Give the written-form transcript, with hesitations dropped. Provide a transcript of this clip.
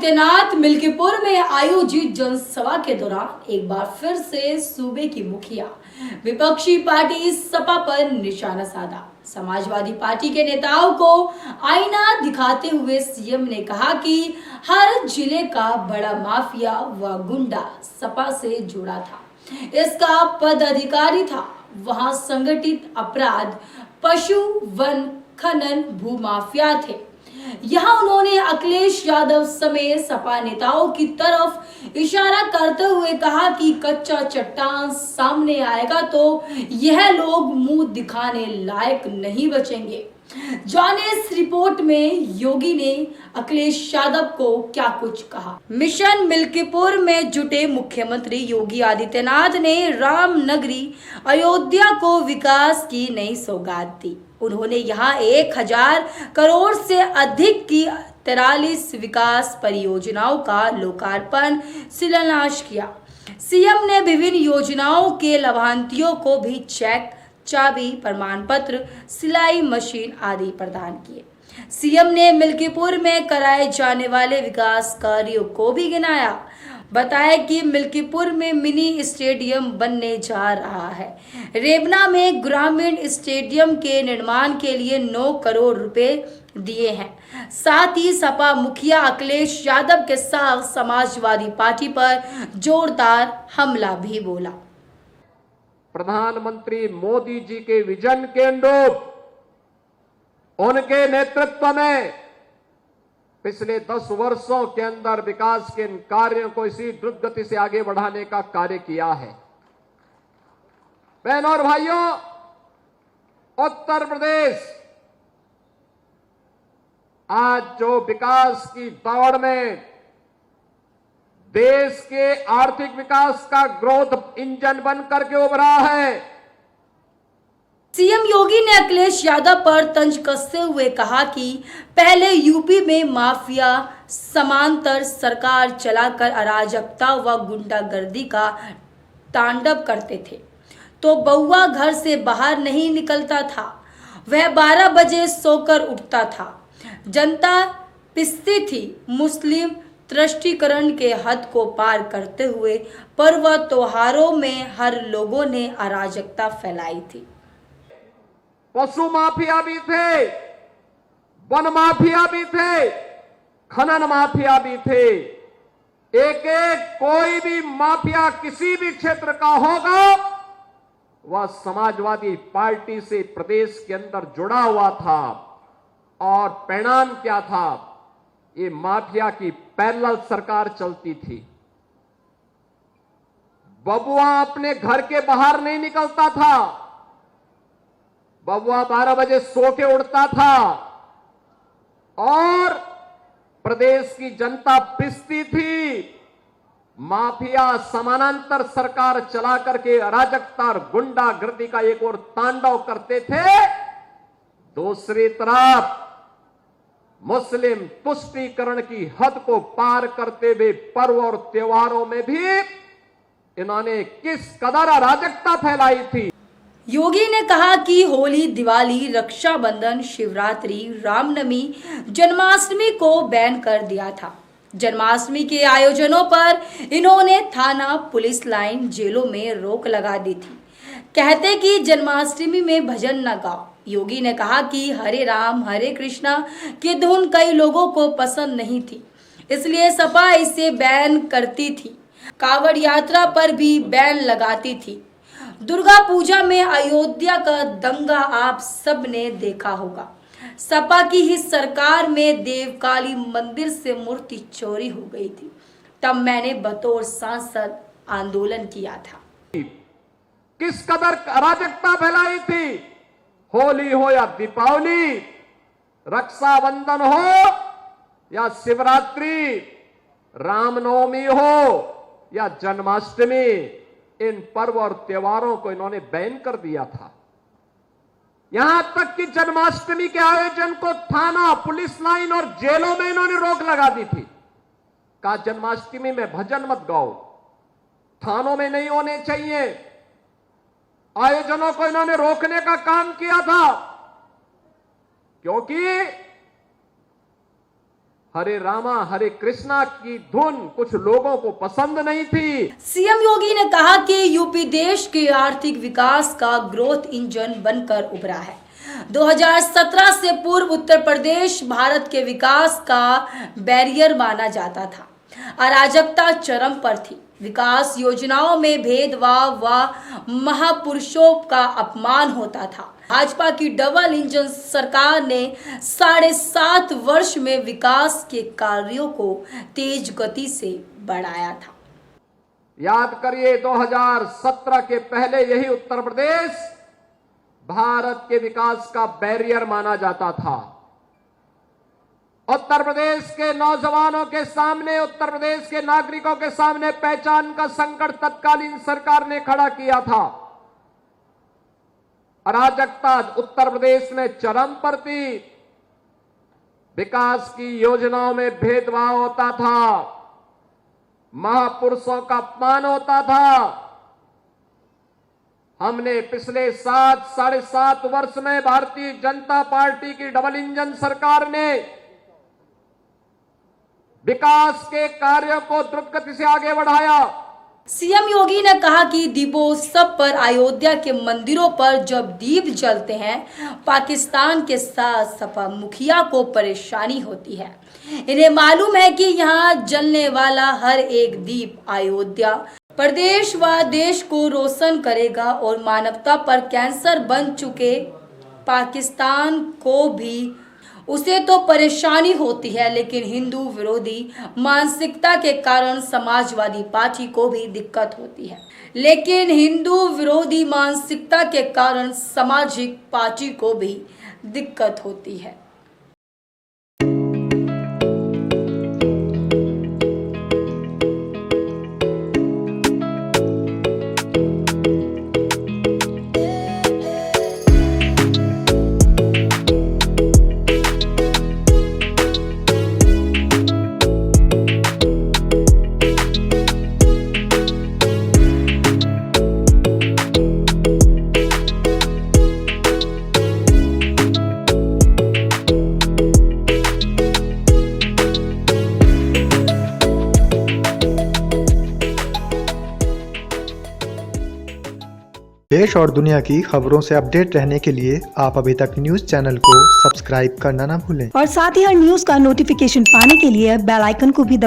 आदित्यनाथ मिल्कीपुर में आयोजित जनसभा के दौरान एक बार फिर से सूबे की मुखिया विपक्षी पार्टी सपा पर निशाना साधा। समाजवादी पार्टी के नेताओं को आईना दिखाते हुए सीएम ने कहा कि हर जिले का बड़ा माफिया व गुंडा सपा से जुड़ा था, इसका पदाधिकारी था। वहां संगठित अपराध, पशु, वन, खनन, भूमाफिया थे। यहाँ उन्होंने अखिलेश यादव समेत सपा नेताओं की तरफ इशारा करते हुए कहा कि कच्चा चट्टान सामने आएगा तो यह लोग मुंह दिखाने लायक नहीं बचेंगे। जाने इस रिपोर्ट में योगी ने अखिलेश यादव को क्या कुछ कहा। मिशन मिल्कीपुर में जुटे मुख्यमंत्री योगी आदित्यनाथ ने रामनगरी अयोध्या को विकास की नई सौगात दी। उन्होंने यहां 1000 करोड़ से अधिक की 43 विकास परियोजनाओं का लोकार्पण शिलान्यास किया। सीएम ने विभिन्न योजनाओं के लाभार्थियों को भी चेक, चाबी, प्रमाण पत्र, सिलाई मशीन आदि प्रदान किए। सीएम ने मिल्कीपुर में कराए जाने वाले विकास कार्यों को भी गिनाया। बताया कि मिल्कीपुर में मिनी स्टेडियम बनने जा रहा है। रेबना में ग्रामीण स्टेडियम के निर्माण के लिए 9 करोड़ रुपए दिए हैं। साथ ही सपा मुखिया अखिलेश यादव के साथ समाजवादी पार्टी पर जोरदार हमला भी बोला। प्रधानमंत्री मोदी जी के विजन के अनुरूप उनके नेतृत्व में पिछले 10 वर्षों के अंदर विकास के इन कार्यों को इसी द्रुत गति से आगे बढ़ाने का कार्य किया है। बहनों और भाइयों, उत्तर प्रदेश आज जो विकास की दौड़ में देश के आर्थिक विकास का ग्रोथ इंजन बनकर के उभरा है। सीएम योगी ने अखिलेश यादव पर तंज कसते हुए कहा कि पहले यूपी में माफिया समांतर सरकार चलाकर अराजकता व गुंडागर्दी का तांडव करते थे तो बउआ घर से बाहर नहीं निकलता था। वह 12 बजे सोकर उठता था। जनता पिसती थी। मुस्लिम तुष्टीकरण के हद को पार करते हुए पर्व त्योहारों में हर लोगों ने अराजकता फैलाई थी। पशु माफिया भी थे, वन माफिया भी थे, खनन माफिया भी थे। एक कोई भी माफिया किसी भी क्षेत्र का होगा वह समाजवादी पार्टी से प्रदेश के अंदर जुड़ा हुआ था। और परिणाम क्या था? ये माफिया की पैरेलल सरकार चलती थी। बबुआ अपने घर के बाहर नहीं निकलता था। बबुआ 12 बजे सो के उठता था और प्रदेश की जनता पिसती थी। माफिया समानांतर सरकार चला करके अराजकता और गुंडागर्दी का एक और तांडव करते थे। दूसरी तरफ मुस्लिम तुष्टीकरण की हद को पार करते हुए पर्व और त्योहारों में भी इन्होंने किस कदर अराजकता फैलाई थी। योगी ने कहा कि होली, दिवाली, रक्षाबंधन, शिवरात्रि, रामनवमी, जन्माष्टमी को बैन कर दिया था। जन्माष्टमी के आयोजनों पर इन्होंने थाना, पुलिस लाइन, जेलों में रोक लगा दी थी। कहते कि जन्माष्टमी में भजन न गाओ। योगी ने कहा कि हरे राम हरे कृष्णा की धुन कई लोगों को पसंद नहीं थी, इसलिए सपा इसे बैन करती थी। कांवड़ यात्रा पर भी बैन लगाती थी। दुर्गा पूजा में अयोध्या का दंगा आप सब ने देखा होगा। सपा की ही सरकार में देवकाली मंदिर से मूर्ति चोरी हो गई थी। तब मैंने बतौर सांसद आंदोलन किया था। किस कदर अराजकता फैलाई थी। होली हो या दीपावली, रक्षाबंधन हो या शिवरात्रि, रामनवमी हो या जन्माष्टमी, इन पर्व और त्योहारों को इन्होंने बैन कर दिया था। यहां तक कि जन्माष्टमी के आयोजन को थाना, पुलिस लाइन और जेलों में इन्होंने रोक लगा दी थी। कहा जन्माष्टमी में भजन मत गाओ, थानों में नहीं होने चाहिए। आयोजनों को इन्होंने रोकने का काम किया था, क्योंकि हरे रामा हरे कृष्णा की धुन कुछ लोगों को पसंद नहीं थी। सीएम योगी ने कहा कि यूपी देश के आर्थिक विकास का ग्रोथ इंजन बनकर उभरा है। 2017 से पूर्व उत्तर प्रदेश भारत के विकास का बैरियर माना जाता था। अराजकता चरम पर थी। विकास योजनाओं में भेदभाव व महापुरुषों का अपमान होता था। भाजपा की डबल इंजन सरकार ने 7.5 वर्ष में विकास के कार्यों को तेज गति से बढ़ाया था। याद करिए 2017 के पहले यही उत्तर प्रदेश भारत के विकास का बैरियर माना जाता था। उत्तर प्रदेश के नौजवानों के सामने, उत्तर प्रदेश के नागरिकों के सामने पहचान का संकट तत्कालीन सरकार ने खड़ा किया था। अराजकता उत्तर प्रदेश में चरम पर थी। विकास की योजनाओं में भेदभाव होता था, महापुरुषों का अपमान होता था। हमने पिछले 7.5 वर्ष में भारतीय जनता पार्टी की डबल इंजन सरकार ने विकास के कार्यों को द्रुत गति से आगे बढ़ाया। सीएम योगी ने कहा कि दीपोत्सव पर अयोध्या के मंदिरों पर जब दीप जलते हैं, पाकिस्तान के साथ सपा मुखिया को परेशानी होती है। इन्हें मालूम है कि यहाँ जलने वाला हर एक दीप अयोध्या प्रदेश व देश को रोशन करेगा और मानवता पर कैंसर बन चुके पाकिस्तान को भी उसे तो परेशानी होती है, लेकिन हिंदू विरोधी मानसिकता के कारण समाजवादी पार्टी को भी दिक्कत होती है। लेकिन हिंदू विरोधी मानसिकता के कारण सामाजिक पार्टी को भी दिक्कत होती है। देश और दुनिया की खबरों से अपडेट रहने के लिए आप अभी तक न्यूज़ चैनल को सब्सक्राइब करना ना भूलें और साथ ही हर न्यूज़ का नोटिफिकेशन पाने के लिए बेल आइकन को भी